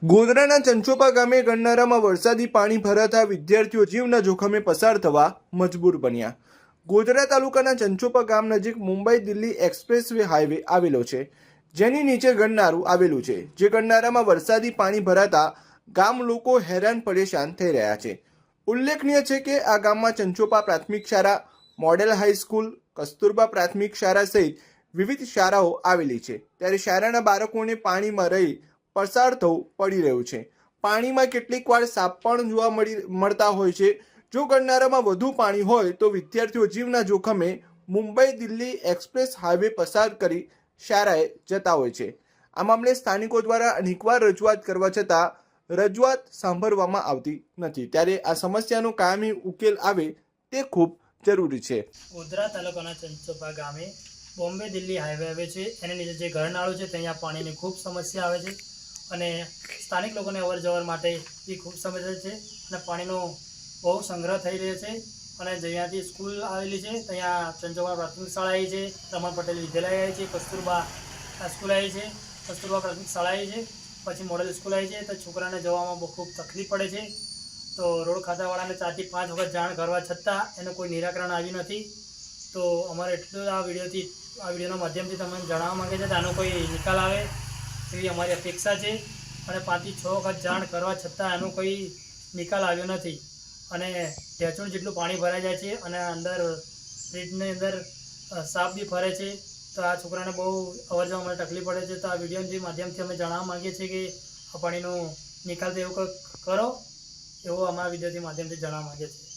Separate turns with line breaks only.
ગોધરાના ચંચોપા ગામે ગરનાળામાં વરસાદી પાણી ભરાતા વિદ્યાર્થીઓ જીવના જોખમે પસાર થવા મજબૂર બન્યા. ગોધરા તાલુકાના ચંચોપા ગામ નજીક Mumbai Delhi express way highway આવેલો છે, જેની નીચે ગરનાળું આવેલું છે. જે ગરનાળામાં વરસાદી પાણી ભરાતા ગામ લોકો હેરાન પરેશાન થઈ રહ્યા છે. ઉલ્લેખનીય છે કે આ ગામમાં ચંચોપા પ્રાથમિક શાળા, મોડેલ હાઈસ્કૂલ, કસ્તુરબા પ્રાથમિક શાળા સહિત વિવિધ શાળાઓ આવેલી છે. ત્યારે શાળાના બાળકોને પાણીમાં રહી પસાર થવું પડી રહ્યું છે. પાણીમાં કેટલીક વાર સાપ પણ જોવા મળતા હોય છે. જો ગરનાળામાં વધુ પાણી હોય તો વિદ્યાર્થીઓ જીવના જોખમે મુંબઈ દિલ્હી એક્સપ્રેસ હાઈવે પસાર કરી શાળાએ જતા હોય છે. આ મામલે સ્થાનિકો દ્વારા અનેકવાર રજૂઆત કરવા છતાં રજૂઆત સાંભળવામાં આવતી નથી. ત્યારે આ સમસ્યાનો કાયમી ઉકેલ આવે તે ખૂબ જરૂરી છે.
ગોધરા તાલુકાના ચંચોપા ગામે બોમ્બે દિલ્હી હાઈવે આવે છે. એને નીચે જે ઘરનાળું છે ત્યાં પાણીની ખૂબ સમસ્યા આવે છે અને સ્થાનિક લોકોને અવર જવર માટે એ ખૂબ સમસ્યા છે અને પાણીનો બહુ સંગ્રહ થઈ રહ્યો છે. અને જ્યાંથી સ્કૂલ આવેલી છે ત્યાં ચંચોપા પ્રાથમિક શાળા આવી છે, રમણ પટેલ વિદ્યાલય આવી છે, કસ્તુરબા સ્કૂલ આવી છે, કસ્તુરબા પ્રાથમિક શાળા આવી છે, પછી મોડેલ સ્કૂલ આવી છે. તો છોકરાને જવામાં બહુ ખૂબ તકલીફ પડે છે. તો રોડ ખાતાવાળાને 4 થી 5 વખત જાણ કરવા છતાં એનું કોઈ નિરાકરણ આવ્યું નથી. તો અમારે એટલું આ વિડીયોના માધ્યમથી તમને જણાવવા માગે છે કે આનો કોઈ નિકાલ આવે એવી અમારી અપેક્ષા છે. અને 5 થી 6 વખત જાણ કરવા છતાં એનો કોઈ નિકાલ આવ્યો નથી અને ઢેચણ જેટલું પાણી ભરાઈ જાય છે અને અંદર ફ્રીજની અંદર સાપ બી ફરે છે. તો આ છોકરાને બહુ અવર જવા માટે તકલીફ પડે છે. તો આ વિડીયોના માધ્યમથી અમે જણાવવા માગીએ છીએ કે આ પાણીનો નિકાલ તો એવું કરો, એવો અમારા વિડીયોથી માધ્યમથી જણાવવા માગીએ છીએ.